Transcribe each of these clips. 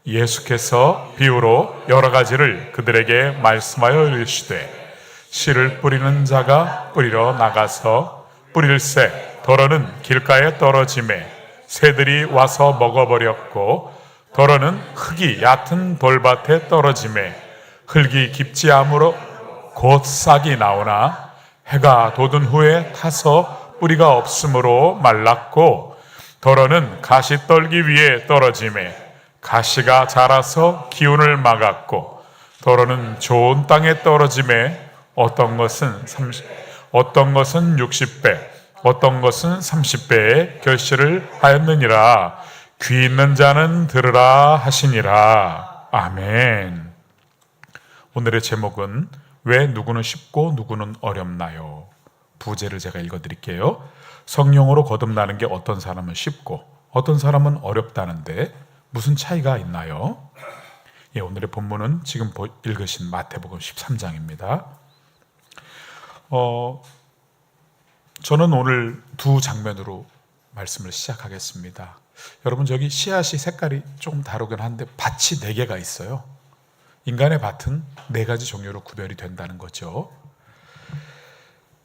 예수께서 비유로 여러 가지를 그들에게 말씀하여 이르시되 씨를 뿌리는 자가 뿌리러 나가서 뿌릴새 더러는 길가에 떨어지매 새들이 와서 먹어버렸고 더러는 흙이 얕은 돌밭에 떨어지매 흙이 깊지 않으므로 곧 싹이 나오나 해가 돋은 후에 타서 뿌리가 없으므로 말랐고 더러는 가시떨기 위에 떨어지매 가시가 자라서 기운을 막았고 더러는 좋은 땅에 떨어지매 어떤 것은 60배 어떤 것은 30배의 결실을 하였느니라. 귀 있는 자는 들으라 하시니라. 아멘. 오늘의 제목은 왜 누구는 쉽고 누구는 어렵나요? 부제를 제가 읽어드릴게요. 성령으로 거듭나는 게 어떤 사람은 쉽고 어떤 사람은 어렵다는데 무슨 차이가 있나요? 오늘의 본문은 지금 읽으신 마태복음 13장입니다. 저는 오늘 두 장면으로 말씀을 시작하겠습니다. 여러분 저기 씨앗이 색깔이 조금 다르긴 한데 밭이 4개가 있어요. 인간의 밭은 4가지 종류로 구별이 된다는 거죠.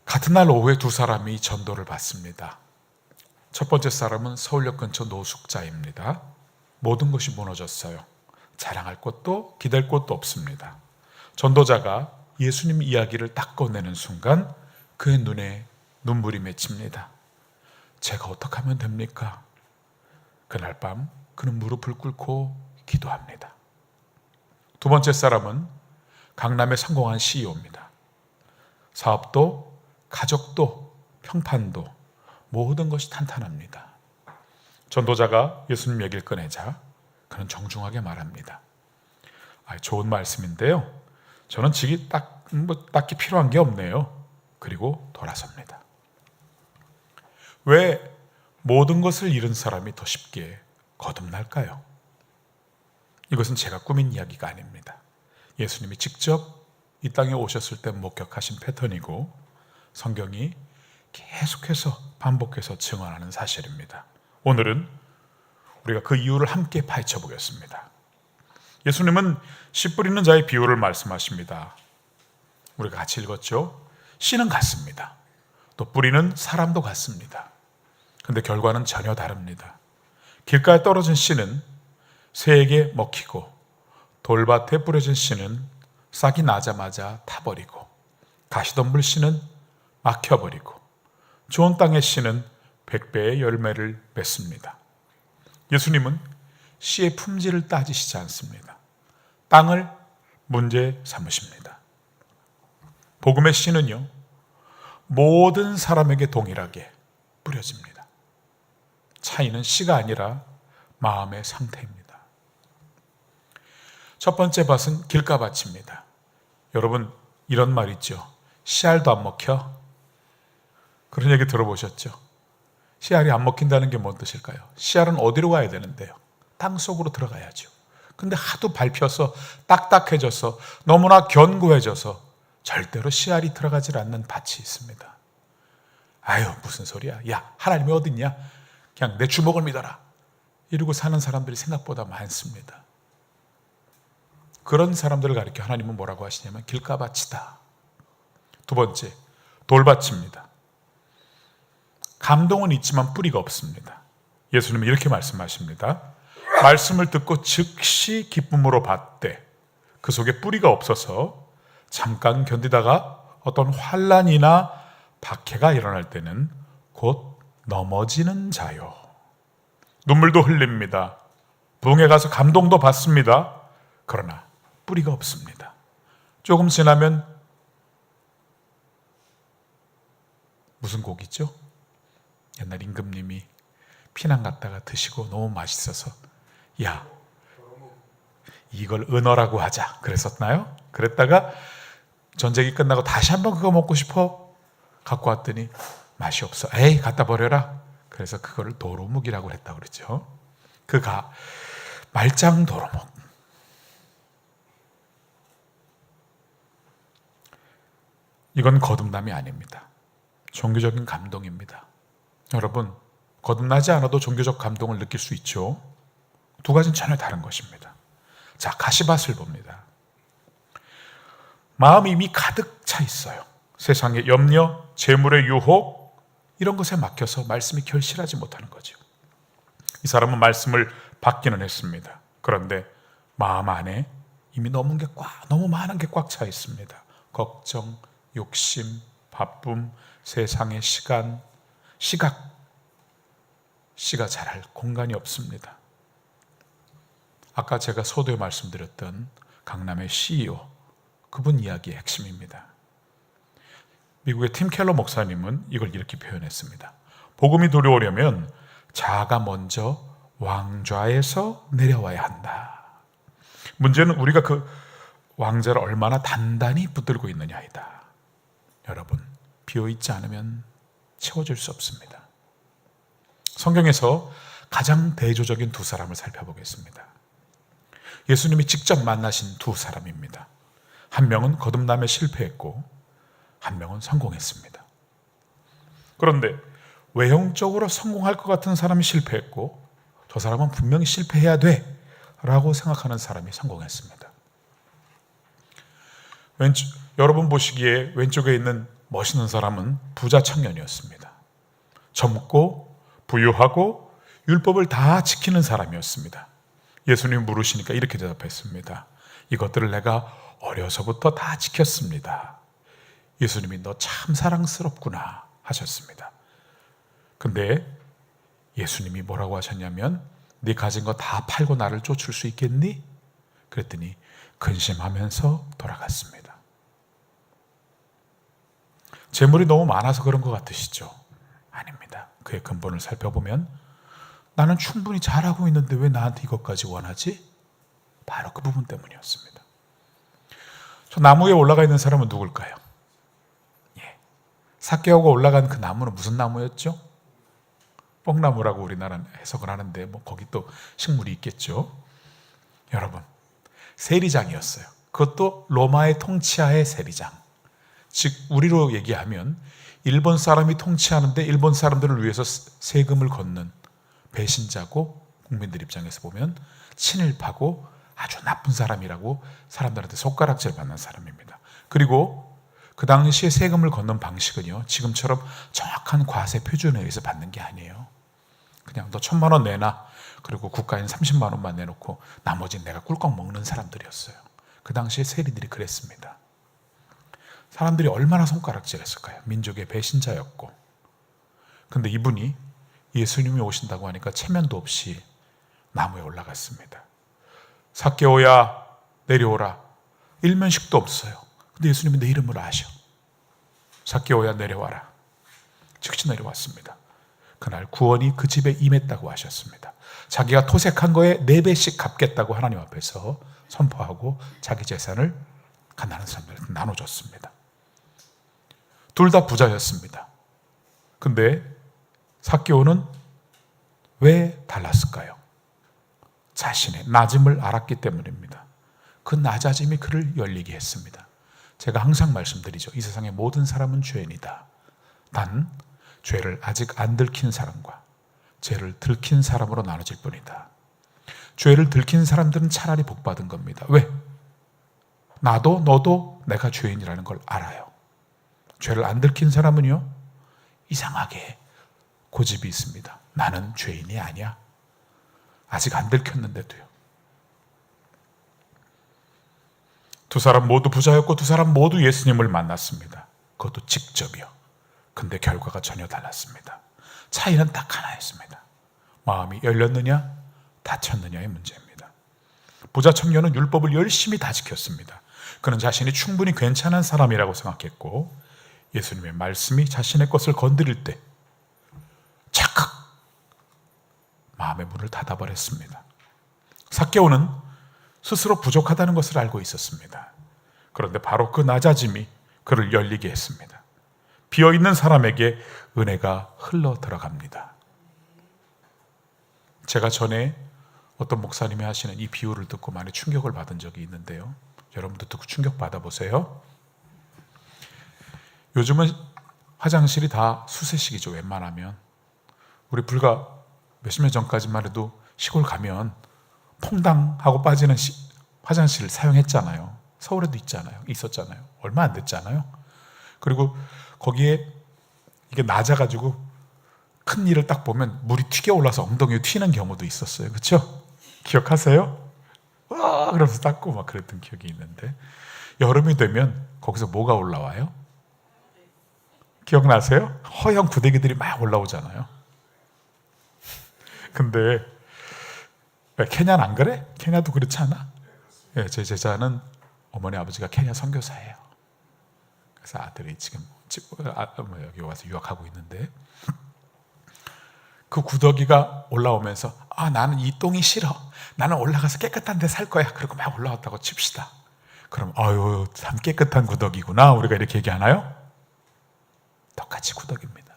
같은 날 오후에 두 사람이 전도를 받습니다. 첫 번째 사람은 서울역 근처 노숙자입니다. 모든 것이 무너졌어요. 자랑할 것도 기댈 것도 없습니다. 전도자가 예수님 이야기를 딱 꺼내는 순간 그의 눈에 눈물이 맺힙니다. 제가 어떻게 하면 됩니까? 그날 밤 그는 무릎을 꿇고 기도합니다. 두 번째 사람은 강남에 성공한 CEO입니다. 사업도 가족도 평판도 모든 것이 탄탄합니다. 전도자가 예수님 얘기를 꺼내자 그는 정중하게 말합니다. 좋은 말씀인데요. 저는 직이 딱히 필요한 게 없네요. 그리고 돌아섭니다. 왜 모든 것을 잃은 사람이 더 쉽게 거듭날까요? 이것은 제가 꾸민 이야기가 아닙니다. 예수님이 직접 이 땅에 오셨을 때 목격하신 패턴이고 성경이 계속해서 반복해서 증언하는 사실입니다. 오늘은 우리가 그 이유를 함께 파헤쳐 보겠습니다. 예수님은 씨 뿌리는 자의 비유를 말씀하십니다. 우리가 같이 읽었죠? 씨는 같습니다. 또 뿌리는 사람도 같습니다. 근데 결과는 전혀 다릅니다. 길가에 떨어진 씨는 새에게 먹히고 돌밭에 뿌려진 씨는 싹이 나자마자 타버리고 가시덤불 씨는 막혀버리고 좋은 땅의 씨는 100배의 열매를 맺습니다. 예수님은 씨의 품질을 따지시지 않습니다. 땅을 문제 삼으십니다. 복음의 씨는요, 모든 사람에게 동일하게 뿌려집니다. 차이는 씨가 아니라 마음의 상태입니다. 첫 번째 밭은 길가밭입니다. 여러분 이런 말 있죠. 씨알도 안 먹혀? 그런 얘기 들어보셨죠? 씨알이 안 먹힌다는 게 뭔 뜻일까요? 씨알은 어디로 가야 되는데요? 땅 속으로 들어가야죠. 근데 하도 밟혀서 딱딱해져서 너무나 견고해져서 절대로 씨알이 들어가질 않는 밭이 있습니다. 아유 무슨 소리야. 야 하나님이 어딨냐? 그냥 내 주먹을 믿어라. 이러고 사는 사람들이 생각보다 많습니다. 그런 사람들을 가리켜 하나님은 뭐라고 하시냐면 길가밭이다. 두 번째 돌밭입니다. 감동은 있지만 뿌리가 없습니다. 예수님은 이렇게 말씀하십니다. 말씀을 듣고 즉시 기쁨으로 받되 그 속에 뿌리가 없어서 잠깐 견디다가 어떤 환난이나 박해가 일어날 때는 곧 넘어지는 자요. 눈물도 흘립니다. 부흥에 가서 감동도 받습니다. 그러나 뿌리가 없습니다. 조금 지나면 무슨 곡이죠? 옛날 임금님이 피난 갔다가 드시고 너무 맛있어서 야 이걸 은어라고 하자 그랬었나요? 그랬다가 전쟁이 끝나고 다시 한번 그거 먹고 싶어 갖고 왔더니 맛이 없어. 에이 갖다 버려라. 그래서 그거를 도루묵이라고 했다고 그랬죠. 그가 말짱 도루묵. 이건 거듭남이 아닙니다. 종교적인 감동입니다. 여러분 거듭나지 않아도 종교적 감동을 느낄 수 있죠. 두 가지는 전혀 다른 것입니다. 자, 가시밭을 봅니다. 마음이 이미 가득 차 있어요. 세상의 염려, 재물의 유혹, 이런 것에 막혀서 말씀이 결실하지 못하는 거죠. 이 사람은 말씀을 받기는 했습니다. 그런데 마음 안에 이미 너무 많은 게 꽉 차 있습니다. 걱정, 욕심, 바쁨, 세상의 시간, 시각, 씨가 자랄 공간이 없습니다. 아까 제가 서두에 말씀드렸던 강남의 CEO, 그분 이야기의 핵심입니다. 미국의 팀 켈러 목사님은 이걸 이렇게 표현했습니다. 복음이 들어오려면 자아가 먼저 왕좌에서 내려와야 한다. 문제는 우리가 그 왕좌를 얼마나 단단히 붙들고 있느냐이다. 여러분, 비어있지 않으면 채워질 수 없습니다. 성경에서 가장 대조적인 두 사람을 살펴보겠습니다. 예수님이 직접 만나신 두 사람입니다. 한 명은 거듭남에 실패했고 한 명은 성공했습니다. 그런데 외형적으로 성공할 것 같은 사람이 실패했고 저 사람은 분명히 실패해야 돼 라고 생각하는 사람이 성공했습니다. 여러분 보시기에 왼쪽에 있는 멋있는 사람은 부자 청년이었습니다. 젊고 부유하고 율법을 다 지키는 사람이었습니다. 예수님이 물으시니까 이렇게 대답했습니다. 이것들을 내가 어려서부터 다 지켰습니다. 예수님이 너 참 사랑스럽구나 하셨습니다. 근데 예수님이 뭐라고 하셨냐면 네 가진 거 다 팔고 나를 쫓을 수 있겠니? 그랬더니 근심하면서 돌아갔습니다. 재물이 너무 많아서 그런 것 같으시죠? 아닙니다. 그의 근본을 살펴보면 나는 충분히 잘하고 있는데 왜 나한테 이것까지 원하지? 바로 그 부분 때문이었습니다. 저 나무 위에 올라가 있는 사람은 누굴까요? 삭개오가 올라간 그 나무는 무슨 나무였죠? 뽕나무라고 우리나라는 해석을 하는데 거기 또 식물이 있겠죠. 여러분, 세리장이었어요. 그것도 로마의 통치하에 세리장. 즉 우리로 얘기하면 일본 사람이 통치하는데 일본 사람들을 위해서 세금을 걷는 배신자고, 국민들 입장에서 보면 친일파고 아주 나쁜 사람이라고 사람들한테 손가락질 받는 사람입니다. 그리고 그 당시에 세금을 걷는 방식은요, 지금처럼 정확한 과세 표준에 의해서 받는 게 아니에요. 그냥 너 1,000만 원 내놔. 그리고 국가에는 30만 원만 내놓고 나머지는 내가 꿀꺽 먹는 사람들이었어요. 그 당시에 세리들이 그랬습니다. 사람들이 얼마나 손가락질했을까요? 민족의 배신자였고. 근데 이분이 예수님이 오신다고 하니까 체면도 없이 나무에 올라갔습니다. 삭개오야 내려오라. 일면식도 없어요. 근데 예수님이 내 이름을 아셔. 삭개오야 내려와라. 즉시 내려왔습니다. 그날 구원이 그 집에 임했다고 하셨습니다. 자기가 토색한 거에 4배씩 갚겠다고 하나님 앞에서 선포하고 자기 재산을 가난한 사람들한테 나눠줬습니다. 둘 다 부자였습니다. 근데 삭개오는 왜 달랐을까요? 자신의 낮음을 알았기 때문입니다. 그 낮아짐이 그를 열리게 했습니다. 제가 항상 말씀드리죠. 이 세상의 모든 사람은 죄인이다. 단 죄를 아직 안 들킨 사람과 죄를 들킨 사람으로 나눠질 뿐이다. 죄를 들킨 사람들은 차라리 복받은 겁니다. 왜? 나도 너도 내가 죄인이라는 걸 알아요. 죄를 안 들킨 사람은요, 이상하게 고집이 있습니다. 나는 죄인이 아니야. 아직 안 들켰는데도요. 두 사람 모두 부자였고 두 사람 모두 예수님을 만났습니다. 그것도 직접이요. 근데 결과가 전혀 달랐습니다. 차이는 딱 하나였습니다. 마음이 열렸느냐 닫혔느냐의 문제입니다. 부자 청년은 율법을 열심히 다 지켰습니다. 그는 자신이 충분히 괜찮은 사람이라고 생각했고 예수님의 말씀이 자신의 것을 건드릴 때 착각 마음의 문을 닫아버렸습니다. 삭개오는 스스로 부족하다는 것을 알고 있었습니다. 그런데 바로 그 낮아짐이 그를 열리게 했습니다. 비어있는 사람에게 은혜가 흘러 들어갑니다. 제가 전에 어떤 목사님이 하시는 이 비유를 듣고 많이 충격을 받은 적이 있는데요. 여러분도 듣고 충격 받아보세요. 요즘은 화장실이 다 수세식이죠. 웬만하면. 우리 불과 몇십 년 전까지만 해도 시골 가면 퐁당 하고 빠지는 화장실 사용했잖아요. 서울에도 있었잖아요. 얼마 안 됐잖아요. 그리고 거기에 이게 낮아가지고 큰 일을 딱 보면 물이 튀겨 올라서 엉덩이에 튀는 경우도 있었어요. 그렇죠? 기억하세요? 와, 그러면서 닦고 막 그랬던 기억이 있는데, 여름이 되면 거기서 뭐가 올라와요? 기억나세요? 허연 구데기들이 막 올라오잖아요. 근데 케냐는 안 그래? 케냐도 그렇지 않아? 예, 제 제자는 어머니 아버지가 케냐 선교사예요. 그래서 아들이 지금 여기 와서 유학하고 있는데, 그 구더기가 올라오면서 나는 이 똥이 싫어. 나는 올라가서 깨끗한 데 살 거야. 그리고 막 올라왔다고 칩시다. 그럼 아유 참 깨끗한 구더기구나 우리가 이렇게 얘기하나요? 똑같이 구더기입니다.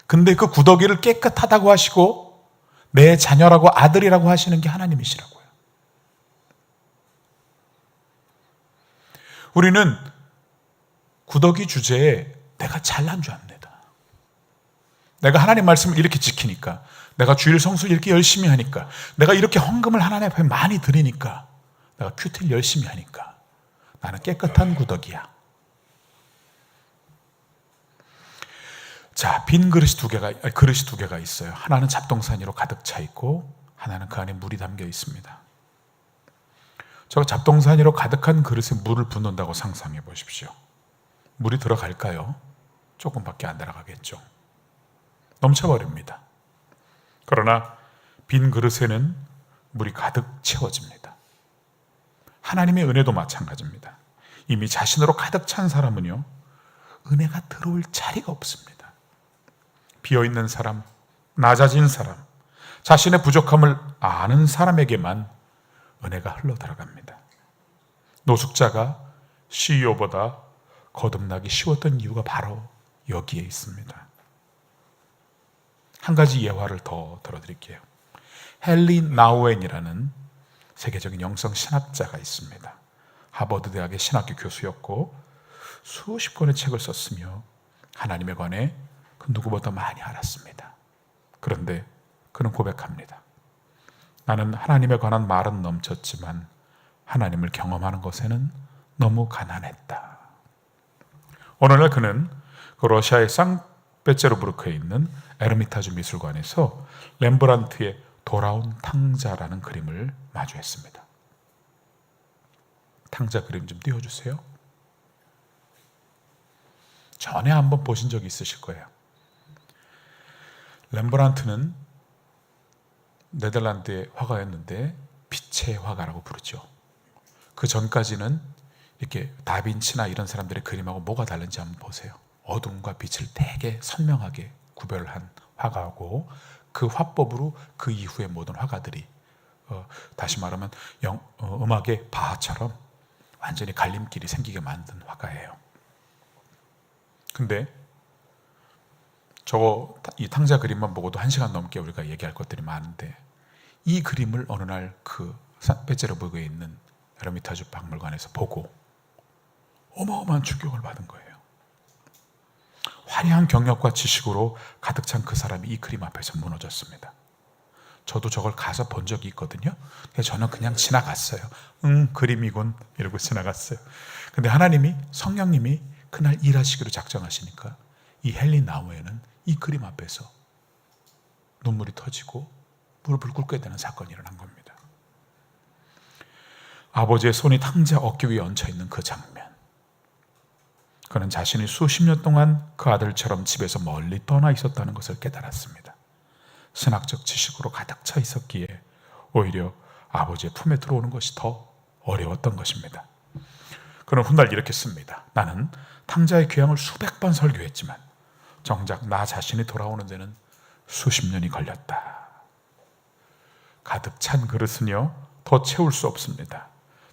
근데 그 구더기를 깨끗하다고 하시고 내 자녀라고 아들이라고 하시는 게 하나님이시라고요. 우리는 구더기 주제에 내가 잘난 줄 압니다. 내가 하나님 말씀을 이렇게 지키니까, 내가 주일 성수를 이렇게 열심히 하니까, 내가 이렇게 헌금을 하나님 앞에 많이 드리니까, 내가 큐티를 열심히 하니까 나는 깨끗한 구더기야. 자, 빈 그릇이 두 개가 있어요. 하나는 잡동사니로 가득 차 있고 하나는 그 안에 물이 담겨 있습니다. 저 잡동사니로 가득한 그릇에 물을 붓는다고 상상해 보십시오. 물이 들어갈까요? 조금밖에 안 들어가겠죠. 넘쳐버립니다. 그러나 빈 그릇에는 물이 가득 채워집니다. 하나님의 은혜도 마찬가지입니다. 이미 자신으로 가득 찬 사람은요, 은혜가 들어올 자리가 없습니다. 비어있는 사람, 낮아진 사람, 자신의 부족함을 아는 사람에게만 은혜가 흘러들어갑니다. 노숙자가 CEO보다 거듭나기 쉬웠던 이유가 바로 여기에 있습니다. 한 가지 예화를 더 들어드릴게요. 헨리 나우엔이라는 세계적인 영성 신학자가 있습니다. 하버드 대학의 신학교 교수였고 수십 권의 책을 썼으며 하나님에 관해 그 누구보다 많이 알았습니다. 그런데 그는 고백합니다. 나는 하나님에 관한 말은 넘쳤지만 하나님을 경험하는 것에는 너무 가난했다. 어느 날 그는 그 러시아의 상페테르부르크에 있는 에르미타주 미술관에서 렘브란트의 돌아온 탕자라는 그림을 마주했습니다. 탕자 그림 좀 띄워주세요. 전에 한번 보신 적이 있으실 거예요. 렘브란트는 네덜란드의 화가였는데 빛의 화가라고 부르죠. 그 전까지는 이렇게 다빈치나 이런 사람들의 그림하고 뭐가 다른지 한번 보세요. 어둠과 빛을 되게 선명하게 구별한 화가고, 그 화법으로 그 이후의 모든 화가들이 다시 말하면 음악의 바하처럼 완전히 갈림길이 생기게 만든 화가예요. 근데 이 탕자 그림만 보고도 1시간 넘게 우리가 얘기할 것들이 많은데, 이 그림을 어느 날 그 산페테르부르크에 있는 에르미타주 박물관에서 보고 어마어마한 충격을 받은 거예요. 화려한 경력과 지식으로 가득 찬 그 사람이 이 그림 앞에서 무너졌습니다. 저도 저걸 가서 본 적이 있거든요. 저는 그냥 지나갔어요. 그림이군 이러고 지나갔어요. 근데 하나님이, 성령님이 그날 일하시기로 작정하시니까 이 헨리 나우엔은 이 그림 앞에서 눈물이 터지고 무릎을 꿇게 되는 사건이 일어난 겁니다. 아버지의 손이 탕자 어깨 위에 얹혀있는 그 장면, 그는 자신이 수십 년 동안 그 아들처럼 집에서 멀리 떠나 있었다는 것을 깨달았습니다. 신학적 지식으로 가득 차 있었기에 오히려 아버지의 품에 들어오는 것이 더 어려웠던 것입니다. 그는 훗날 이렇게 씁니다. 나는 탕자의 귀향을 수백 번 설교했지만 정작 나 자신이 돌아오는 데는 수십 년이 걸렸다. 가득 찬 그릇은요, 더 채울 수 없습니다.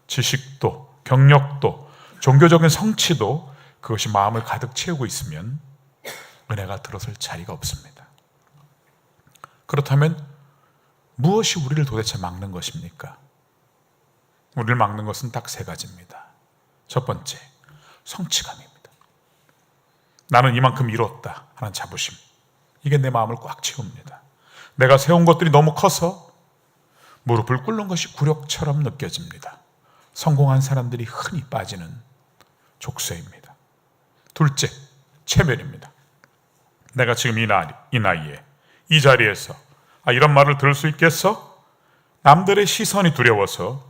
지식도, 경력도, 종교적인 성취도 그것이 마음을 가득 채우고 있으면 은혜가 들어설 자리가 없습니다. 그렇다면 무엇이 우리를 도대체 막는 것입니까? 우리를 막는 것은 딱 3가지입니다. 첫 번째, 성취감입니다. 나는 이만큼 이뤘다 하는 자부심. 이게 내 마음을 꽉 채웁니다. 내가 세운 것들이 너무 커서 무릎을 꿇는 것이 굴욕처럼 느껴집니다. 성공한 사람들이 흔히 빠지는 족쇄입니다. 둘째, 체면입니다. 내가 지금 이 나이에 이 자리에서 이런 말을 들을 수 있겠어? 남들의 시선이 두려워서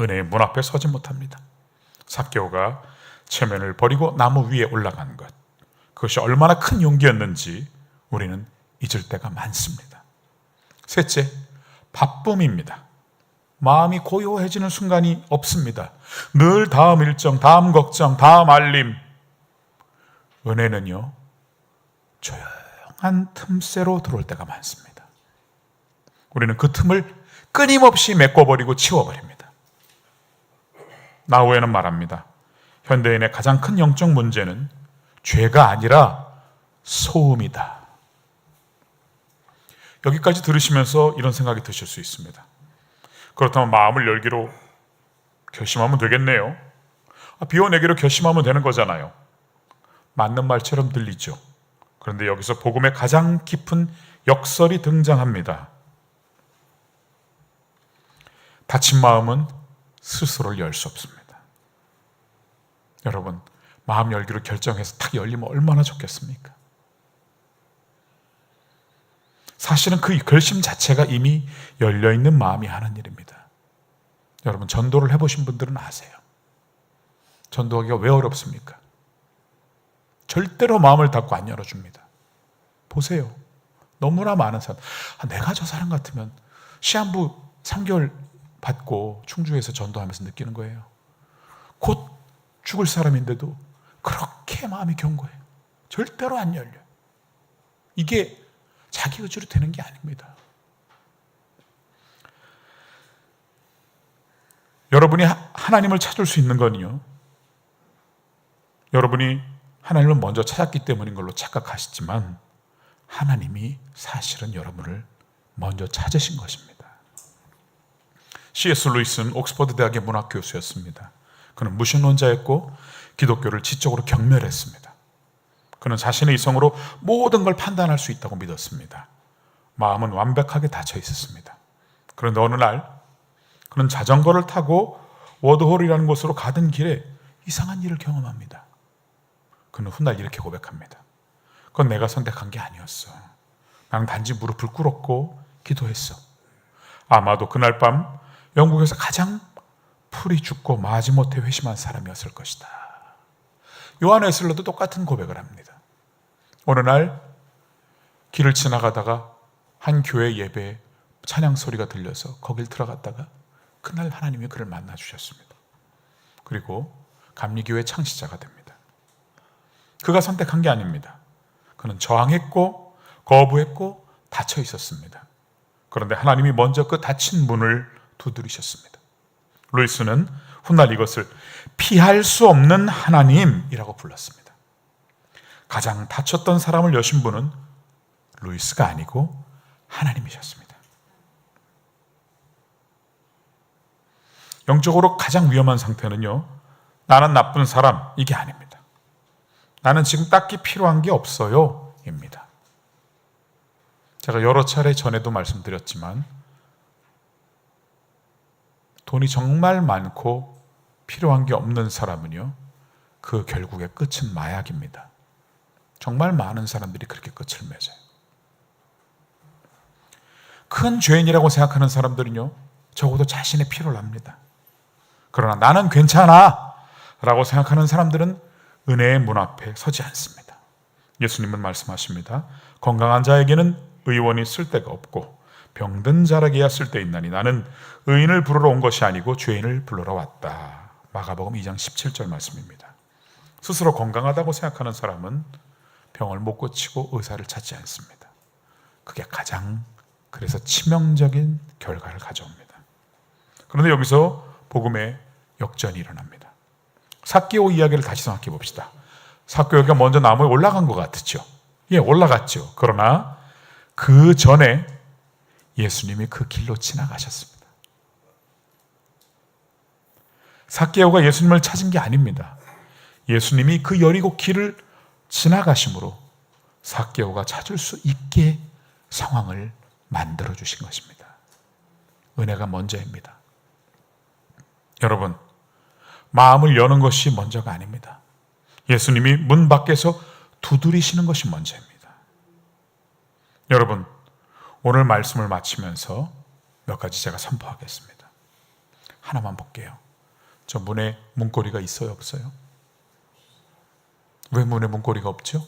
은혜의 문 앞에 서지 못합니다. 삭개오가 체면을 버리고 나무 위에 올라간 것, 그것이 얼마나 큰 용기였는지 우리는 잊을 때가 많습니다. 셋째, 바쁨입니다. 마음이 고요해지는 순간이 없습니다. 늘 다음 일정, 다음 걱정, 다음 알림. 은혜는요, 조용한 틈새로 들어올 때가 많습니다. 우리는 그 틈을 끊임없이 메꿔버리고 치워버립니다. 나우에는 말합니다. 현대인의 가장 큰 영적 문제는 죄가 아니라 소음이다. 여기까지 들으시면서 이런 생각이 드실 수 있습니다. 그렇다면 마음을 열기로 결심하면 되겠네요. 비워내기로 결심하면 되는 거잖아요. 맞는 말처럼 들리죠. 그런데 여기서 복음의 가장 깊은 역설이 등장합니다. 닫힌 마음은 스스로를 열 수 없습니다. 여러분, 마음 열기로 결정해서 탁 열리면 얼마나 좋겠습니까? 사실은 그 결심 자체가 이미 열려있는 마음이 하는 일입니다. 여러분, 전도를 해보신 분들은 아세요. 전도하기가 왜 어렵습니까? 절대로 마음을 닫고 안 열어줍니다. 보세요. 너무나 많은 사람, 내가 저 사람 같으면 시한부 3개월 받고 충주에서 전도하면서 느끼는 거예요. 곧 죽을 사람인데도 그렇게 마음이 견고해요. 절대로 안 열려요. 이게 자기 의지로 되는 게 아닙니다. 여러분이 하나님을 찾을 수 있는 건요, 여러분이 하나님을 먼저 찾았기 때문인 걸로 착각하시지만 하나님이 사실은 여러분을 먼저 찾으신 것입니다. C.S. 루이스는 옥스퍼드 대학의 문학 교수였습니다. 그는 무신론자였고 기독교를 지적으로 경멸했습니다. 그는 자신의 이성으로 모든 걸 판단할 수 있다고 믿었습니다. 마음은 완벽하게 닫혀 있었습니다. 그런데 어느 날 그는 자전거를 타고 워드홀이라는 곳으로 가던 길에 이상한 일을 경험합니다. 그는 훗날 이렇게 고백합니다. 그건 내가 선택한 게 아니었어. 나는 단지 무릎을 꿇었고 기도했어. 아마도 그날 밤 영국에서 가장 풀이 죽고 마지못해 회심한 사람이었을 것이다. 요한 웨슬러도 똑같은 고백을 합니다. 어느 날 길을 지나가다가 한 교회 예배에 찬양 소리가 들려서 거길 들어갔다가 그날 하나님이 그를 만나 주셨습니다. 그리고 감리교회 창시자가 됩니다. 그가 선택한 게 아닙니다. 그는 저항했고 거부했고 닫혀 있었습니다. 그런데 하나님이 먼저 그 닫힌 문을 두드리셨습니다. 루이스는 훗날 이것을 피할 수 없는 하나님이라고 불렀습니다. 가장 닫혔던 사람을 여신 분은 루이스가 아니고 하나님이셨습니다. 영적으로 가장 위험한 상태는요, 나는 나쁜 사람, 이게 아닙니다. 나는 지금 딱히 필요한 게 없어요, 입니다. 제가 여러 차례 전에도 말씀드렸지만 돈이 정말 많고 필요한 게 없는 사람은요, 그 결국의 끝은 마약입니다. 정말 많은 사람들이 그렇게 끝을 맺어요. 큰 죄인이라고 생각하는 사람들은요, 적어도 자신의 필요를 압니다. 그러나 나는 괜찮아 라고 생각하는 사람들은 은혜의 문 앞에 서지 않습니다. 예수님은 말씀하십니다. 건강한 자에게는 의원이 쓸데가 없고 병든 자라기야 쓸데있나니 나는 의인을 부르러 온 것이 아니고 죄인을 불러러 왔다. 마가복음 2장 17절 말씀입니다. 스스로 건강하다고 생각하는 사람은 병을 못 고치고 의사를 찾지 않습니다. 그게 가장 그래서 치명적인 결과를 가져옵니다. 그런데 여기서 복음의 역전이 일어납니다. 삭개오 이야기를 다시 생각해 봅시다. 삭개오가 먼저 나무에 올라간 것 같았죠. 예, 올라갔죠. 그러나 그 전에 예수님이 그 길로 지나가셨습니다. 삭개오가 예수님을 찾은 게 아닙니다. 예수님이 그 여리고 길을 지나가심으로 삭개오가 찾을 수 있게 상황을 만들어 주신 것입니다. 은혜가 먼저입니다. 여러분, 마음을 여는 것이 먼저가 아닙니다. 예수님이 문 밖에서 두드리시는 것이 먼저입니다. 여러분, 오늘 말씀을 마치면서 몇 가지 제가 선포하겠습니다. 하나만 볼게요. 저 문에 문고리가 있어요, 없어요? 왜 문에 문고리가 없죠?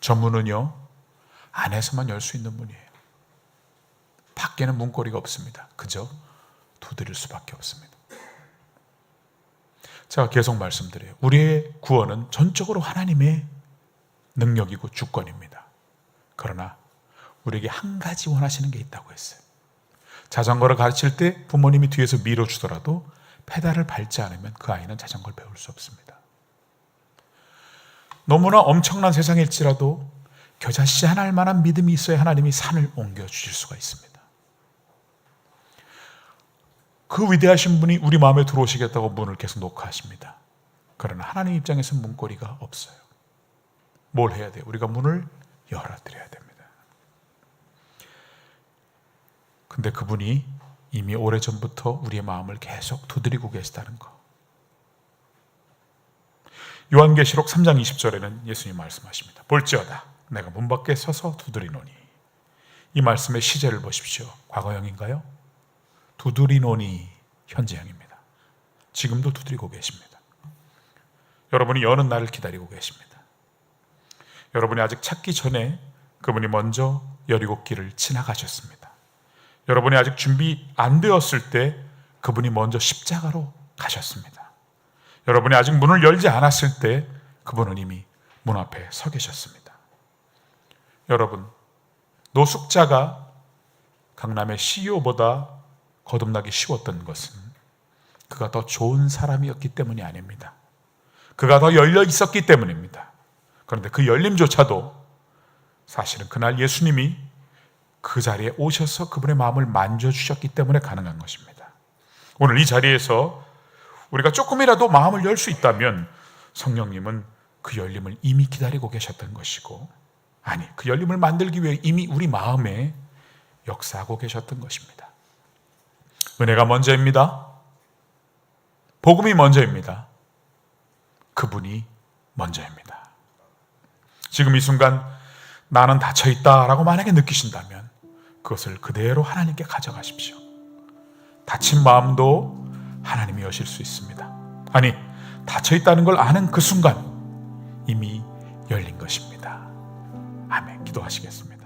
저 문은요, 안에서만 열 수 있는 문이에요. 밖에는 문고리가 없습니다. 그저 두드릴 수밖에 없습니다. 제가 계속 말씀드려요. 우리의 구원은 전적으로 하나님의 능력이고 주권입니다. 그러나 우리에게 한 가지 원하시는 게 있다고 했어요. 자전거를 가르칠 때 부모님이 뒤에서 밀어주더라도 페달을 밟지 않으면 그 아이는 자전거를 배울 수 없습니다. 너무나 엄청난 세상일지라도 겨자씨 하나 할 만한 믿음이 있어야 하나님이 산을 옮겨주실 수가 있습니다. 그 위대하신 분이 우리 마음에 들어오시겠다고 문을 계속 녹화하십니다. 그러나 하나님 입장에서는 문고리가 없어요. 뭘 해야 돼요? 우리가 문을 열어드려야 됩니다. 근데 그분이 이미 오래전부터 우리의 마음을 계속 두드리고 계시다는 거. 요한계시록 3장 20절에는 예수님 말씀하십니다. 볼지어다 내가 문 밖에 서서 두드리노니. 이 말씀의 시제를 보십시오. 과거형인가요? 두드리노니 현재형입니다. 지금도 두드리고 계십니다. 여러분이 여는 날을 기다리고 계십니다. 여러분이 아직 찾기 전에 그분이 먼저 여리고길을 지나가셨습니다. 여러분이 아직 준비 안 되었을 때 그분이 먼저 십자가로 가셨습니다. 여러분이 아직 문을 열지 않았을 때 그분은 이미 문 앞에 서 계셨습니다. 여러분, 노숙자가 강남의 CEO보다 거듭나기 쉬웠던 것은 그가 더 좋은 사람이었기 때문이 아닙니다. 그가 더 열려 있었기 때문입니다. 그런데 그 열림조차도 사실은 그날 예수님이 그 자리에 오셔서 그분의 마음을 만져주셨기 때문에 가능한 것입니다. 오늘 이 자리에서 우리가 조금이라도 마음을 열 수 있다면 성령님은 그 열림을 이미 기다리고 계셨던 것이고, 아니, 그 열림을 만들기 위해 이미 우리 마음에 역사하고 계셨던 것입니다. 은혜가 먼저입니다. 복음이 먼저입니다. 그분이 먼저입니다. 지금 이 순간 나는 닫혀있다라고 만약에 느끼신다면 그것을 그대로 하나님께 가져가십시오. 닫힌 마음도 하나님이 여실 수 있습니다. 아니, 닫혀있다는 걸 아는 그 순간 이미 열린 것입니다. 아멘. 기도하시겠습니다.